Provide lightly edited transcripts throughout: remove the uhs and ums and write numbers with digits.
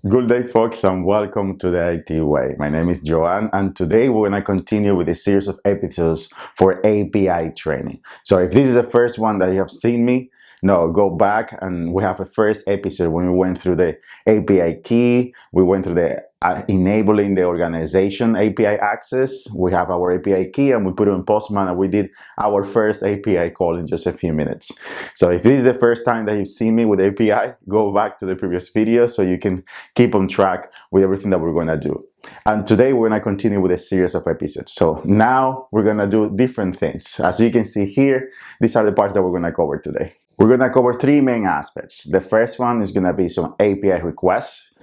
Good day, folks, and welcome to the IT Way. My name is Joanne, and today we're going to continue with a series of episodes for API training. So if this is the first one that you have seen me, no, go back and we have a first episode when we went through the API key, we went through the enabling the organization API access. We have our API key and we put it in Postman and we did our first API call in just a few minutes. So if this is the first time that you've seen me with API, go back to the previous video so you can keep on track with everything that we're going to do. And today we're going to continue with a series of episodes. So now we're going to do different things. As you can see here, these are the parts that we're going to cover today. We're going to cover three main aspects. The first one is going to be some API requests.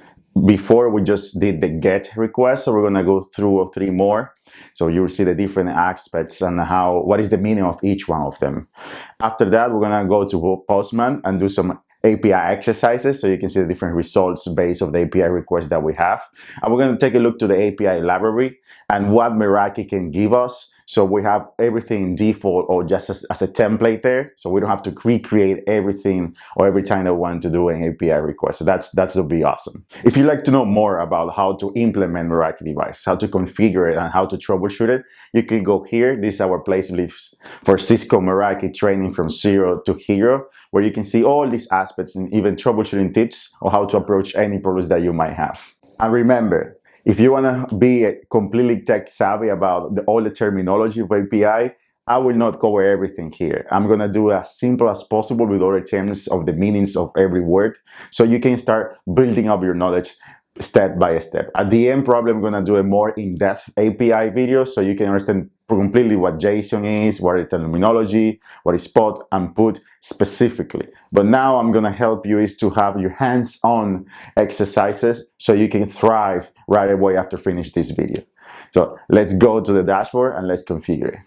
Before we just did the GET request, so we're going to go through three more. So you'll see the different aspects and what is the meaning of each one of them. After that, we're going to go to Postman and do some API exercises so you can see the different results based on the API requests that we have. And we're going to take a look to the API library and what Meraki can give us. So we have everything in default or just as a template there. So we don't have to recreate everything or every time that we want to do an API request. So that will be awesome. If you'd like to know more about how to implement Meraki device, how to configure it and how to troubleshoot it, you can go here. This is our playlist for Cisco Meraki training from zero to hero, where you can see all these aspects and even troubleshooting tips on how to approach any problems that you might have. And remember, if you want to be completely tech savvy about all the terminology of API, I will not cover everything here. I'm going to do as simple as possible with all the terms of the meanings of every word so you can start building up your knowledge step by step. At the end, probably I'm going to do a more in-depth API video so you can understand completely what JSON is, what is terminology, what is POT and PUT specifically. But now I'm going to help you is to have your hands-on exercises so you can thrive right away after finish this video. So let's go to the dashboard and let's configure it.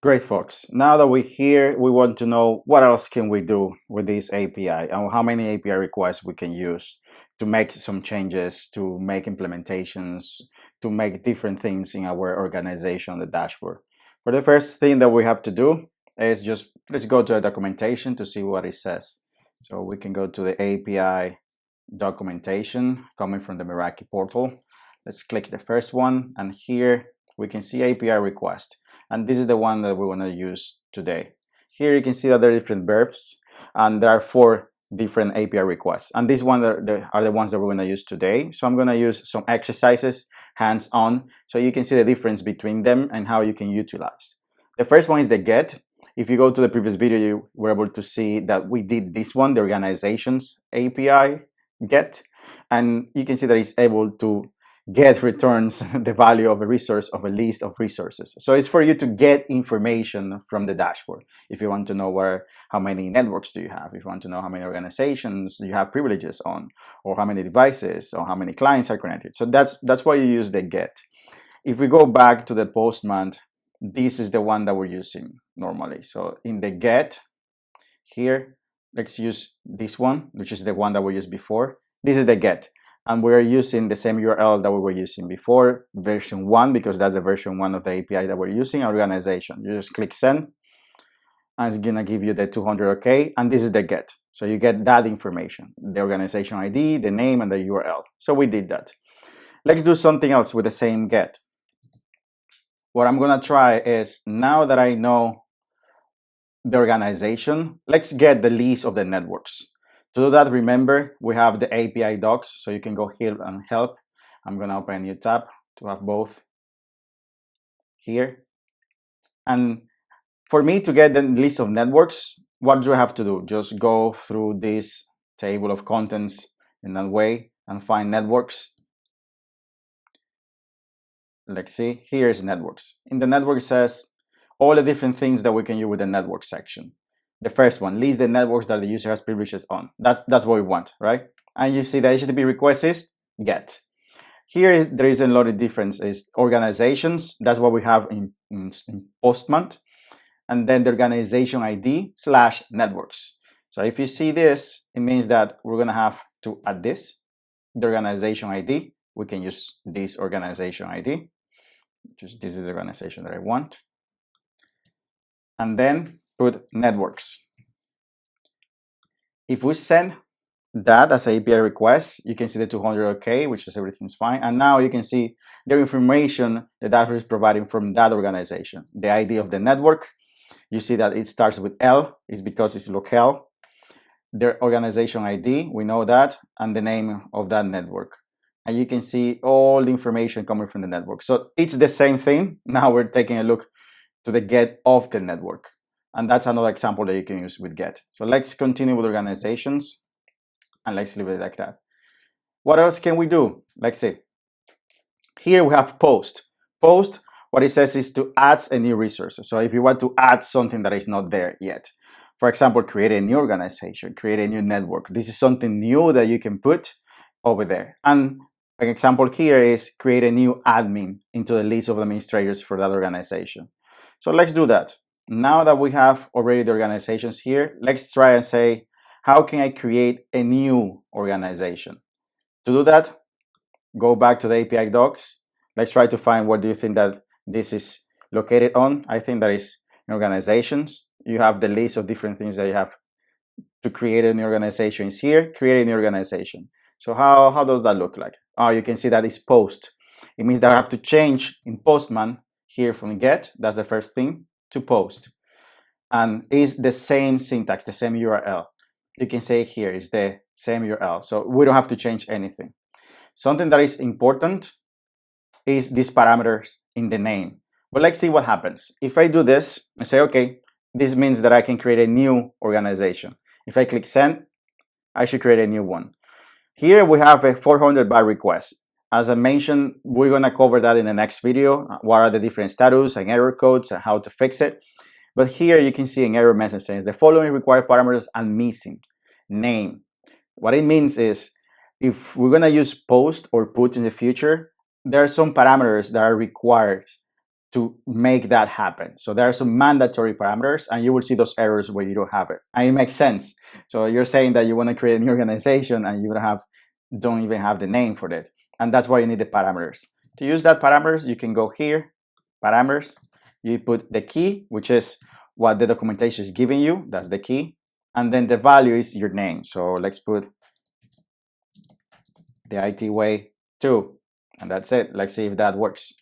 Great, folks. Now that we're here, we want to know what else can we do with this API and how many API requests we can use to make some changes, to make implementations, to make different things in our organization on the dashboard. For the first thing that we have to do is let's go to the documentation to see what it says. So we can go to the API documentation coming from the Meraki portal. Let's click the first one, and here we can see API request. And this is the one that we want to use today. Here you can see that there are different verbs, and there are 4 different API requests. And these ones are the ones that we're going to use today. So I'm going to use some exercises hands-on so you can see the difference between them and how you can utilize. The first one is the GET. If you go to the previous video, you were able to see that we did this one, the organizations API GET. And you can see that it's able to get returns the value of a resource of a list of resources. So it's for you to get information from the dashboard. If you want to know how many networks do you have, if you want to know how many organizations you have privileges on, or how many devices, or how many clients are connected. So that's why you use the GET. If we go back to the Postman, this is the one that we're using normally. So in the GET, here, let's use this one, which is the one that we used before. This is the GET. And we're using the same URL that we were using before, version 1, because that's the version 1 of the API that we're using, organization. You just click send, and it's gonna give you the 200 OK, and this is the GET. So you get that information, the organization ID, the name, and the URL. So we did that. Let's do something else with the same GET. What I'm gonna try is, now that I know the organization, let's get the list of the networks. To do that, remember, we have the API docs, so you can go here and help. I'm going to open a new tab to have both here. And for me to get the list of networks, what do I have to do? Just go through this table of contents in that way and find networks. Let's see, here's networks. In the network, it says all the different things that we can use with the network section. The first one, list the networks that the user has privileges on. That's what we want, right? And you see the HTTP request is GET. Here, there is a lot of difference. Is organizations, that's what we have in Postman. And then the organization ID / networks. So if you see this, it means that we're going to have to add this, the organization ID, we can use this organization ID, this is the organization that I want, and then put networks. If we send that as an API request, you can see the 200 OK, which is everything's fine. And now you can see the information the dashboard is providing from that organization. The ID of the network, you see that it starts with L, is because it's locale. Their organization ID, we know that, and the name of that network. And you can see all the information coming from the network. So it's the same thing. Now we're taking a look to the get of the network. And that's another example that you can use with get. So let's continue with organizations and let's leave it like that. What else can we do? Let's see. Here we have post. Post, what it says is to add a new resource. So if you want to add something that is not there yet, for example, create a new organization, create a new network. This is something new that you can put over there. And an example here is create a new admin into the list of administrators for that organization. So let's do that. Now that we have already the organizations here, let's try and say, how can I create a new organization? To do that, go back to the API docs. Let's try to find where do you think that this is located on. I think that is in organizations. You have the list of different things that you have to create a new organization is here, create a new organization. So how does that look like? Oh, you can see that it's post. It means that I have to change in Postman here from get, that's the first thing, to post. And it's the same syntax, the same URL. You can say here is the same URL. So we don't have to change anything. Something that is important is these parameters in the name. But let's see what happens. If I do this and say, okay, this means that I can create a new organization. If I click send, I should create a new one. Here we have a 400 byte request. As I mentioned, we're gonna cover that in the next video. What are the different status and error codes and how to fix it. But here you can see an error message saying the following required parameters are missing. Name. What it means is if we're gonna use post or put in the future, there are some parameters that are required to make that happen. So there are some mandatory parameters and you will see those errors where you don't have it. And it makes sense. So you're saying that you want to create a new organization and you don't even have the name for it. And that's why you need the parameters. To use that parameters, you can go here, parameters, you put the key, which is what the documentation is giving you, that's the key. And then the value is your name. So let's put the IT way 2, and that's it. Let's see if that works.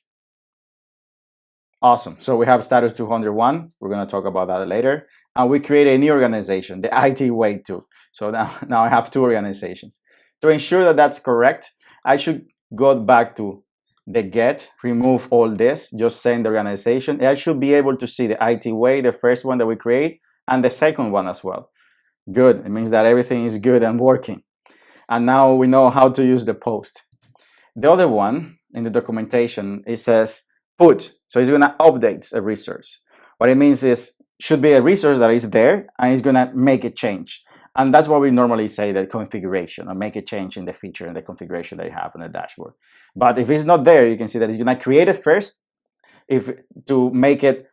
Awesome. So we have status 201. We're going to talk about that later. And we create a new organization, the IT way 2. So now I have 2 organizations. To ensure that that's correct, I should go back to the get, remove all this, just send the organization. I should be able to see the IT way, the first one that we create, and the second one as well. Good. It means that everything is good and working. And now we know how to use the post. The other one in the documentation, it says put. So it's going to update a resource. What it means is should be a resource that is there and it's going to make a change. And that's what we normally say, that configuration, or make a change in the feature and the configuration that you have on the dashboard. But if it's not there, you can see that it's going to create it first to make it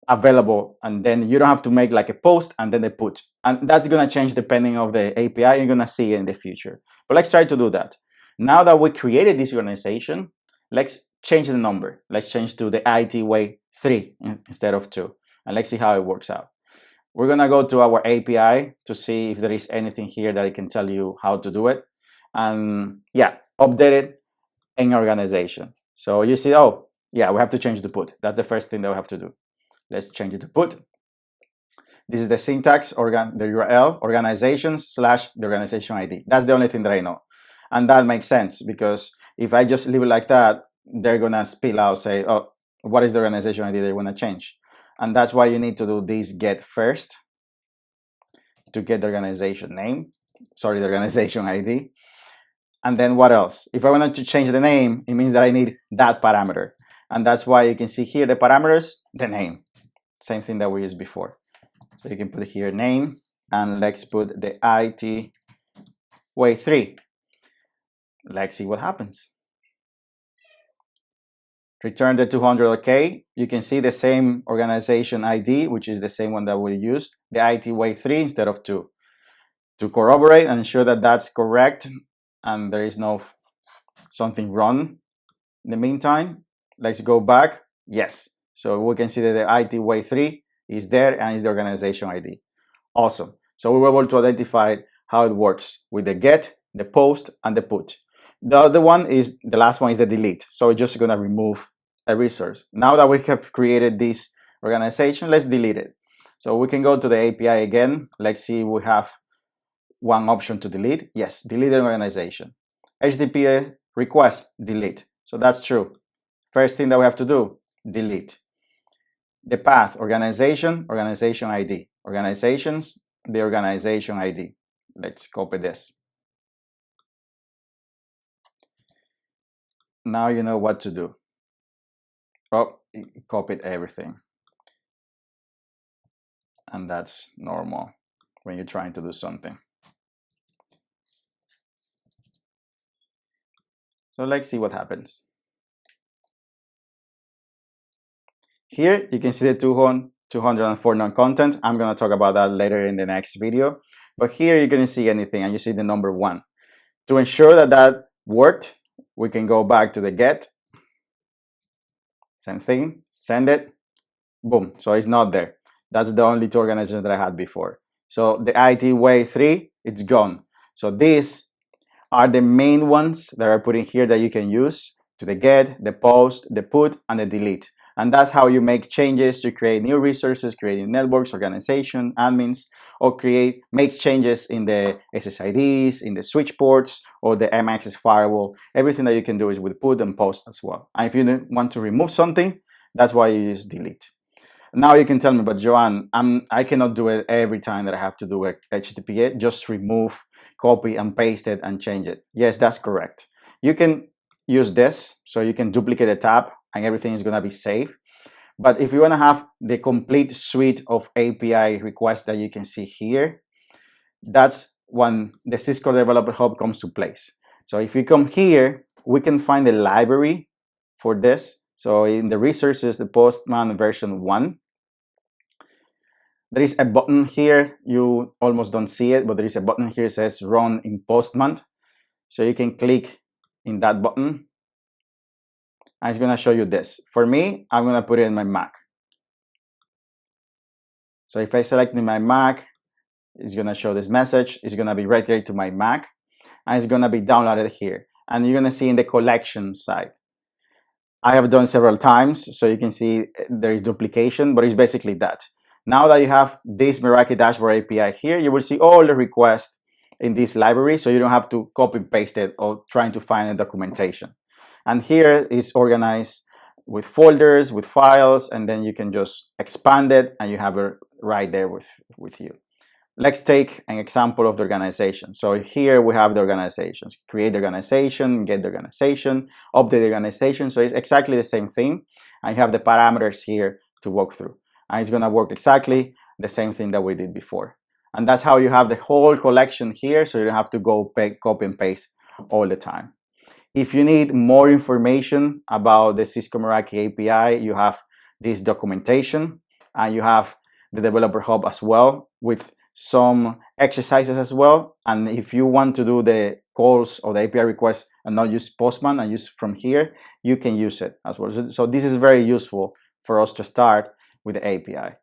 available, and then you don't have to make like a post and then a put. And that's going to change depending on the API you're going to see in the future. But let's try to do that. Now that we created this organization, let's change the number. Let's change to the IT way 3 instead of 2. And let's see how it works out. We're going to go to our API to see if there is anything here that I can tell you how to do it. And yeah, update it in organization. So you see, oh, yeah, we have to change the put. That's the first thing that we have to do. Let's change it to put. This is the syntax, the URL, organizations / the organization ID. That's the only thing that I know. And that makes sense because if I just leave it like that, they're going to spill out, say, oh, what is the organization ID they want to change? And that's why you need to do this get first to get the organization name, the organization ID. And then what else? If I wanted to change the name, it means that I need that parameter. And that's why you can see here the parameters, the name. Same thing that we used before. So you can put here name, and let's put the IT way 3. Let's see what happens. Return the 200 OK. You can see the same organization ID, which is the same one that we used, the IT way 3 instead of 2. To corroborate and ensure that that's correct and there is no something wrong in the meantime? Let's go back. Yes. So we can see that the IT way 3 is there and is the organization ID. Awesome. So we were able to identify how it works with the get, the post, and the put. The other one is, the last one is the delete. So we're just going to remove a resource. Now that we have created this organization, let's delete it. So we can go to the API again. Let's see if we have one option to delete. Yes, delete an organization. HTTP request, delete. So that's true. First thing that we have to do, delete. The path, organization, organization ID. Organizations, the organization ID. Let's copy this. Now you know what to do. Oh, it copied everything. And that's normal when you're trying to do something. So let's see what happens. Here you can see the 204 non-content. I'm going to talk about that later in the next video. But here you couldn't see anything and you see the number 1. To ensure that that worked, we can go back to the get. Same thing, send it, boom. So it's not there. That's the only 2 organizations that I had before. So the IT way 3, it's gone. So these are the main ones that are put in here that you can use to the get, the post, the put, and the delete. And that's how you make changes to create new resources, create networks, organization, admins, or make changes in the SSIDs, in the switch ports, or the MAccess firewall. Everything that you can do is with put and post as well. And if you want to remove something, that's why you use delete. Now you can tell me, but Joan, I cannot do it every time that I have to do a HTTP. Just remove, copy, and paste it and change it. Yes, that's correct. You can use this, so you can duplicate a tab and everything is going to be safe. But if you want to have the complete suite of API requests that you can see here, that's when the Cisco Developer Hub comes to place. So if you come here, we can find the library for this. So in the resources, the Postman version 1, there is a button here. You almost don't see it, but there is a button here that says Run in Postman. So you can click in that button. And it's going to show you this. For me, I'm going to put it in my Mac. So if I select in my Mac, it's going to show this message. It's going to be right there to my Mac. And it's going to be downloaded here. And you're going to see in the collection side. I have done several times, so you can see there is duplication, but it's basically that. Now that you have this Meraki dashboard API here, you will see all the requests in this library, so you don't have to copy and paste it or trying to find a documentation. And here is organized with folders, with files, and then you can just expand it and you have it right there with you. Let's take an example of the organization. So here we have the organizations. Create the organization, get the organization, update the organization. So it's exactly the same thing. And you have the parameters here to walk through. And it's going to work exactly the same thing that we did before. And that's how you have the whole collection here, so you don't have to go copy and paste all the time. If you need more information about the Cisco Meraki API, you have this documentation, and you have the Developer Hub as well, with some exercises as well. And if you want to do the calls or the API requests and not use Postman and use from here, you can use it as well. So this is very useful for us to start with the API.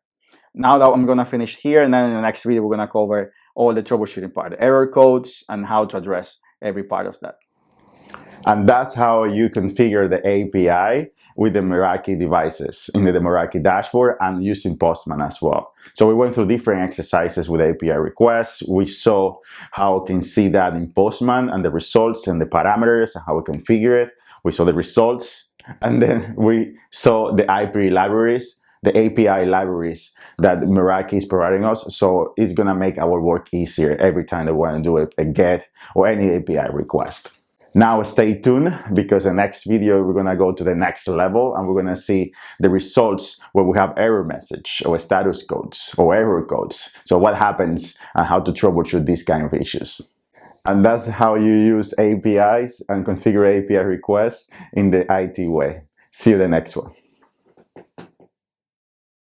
Now that I'm going to finish here, and then in the next video, we're going to cover all the troubleshooting part, the error codes, and how to address every part of that. And that's how you configure the API with the Meraki devices in the Meraki dashboard and using Postman as well. So we went through different exercises with API requests. We saw how we can see that in Postman and the results and the parameters and how we configure it. We saw the results, and then we saw the IP libraries, the API libraries that Meraki is providing us. So it's going to make our work easier every time that we want to do a GET or any API request. Now stay tuned, because the next video we're going to go to the next level and we're going to see the results where we have error message or status codes or error codes. So what happens and how to troubleshoot these kind of issues. And that's how you use APIs and configure API requests in the IT way. See you the next one.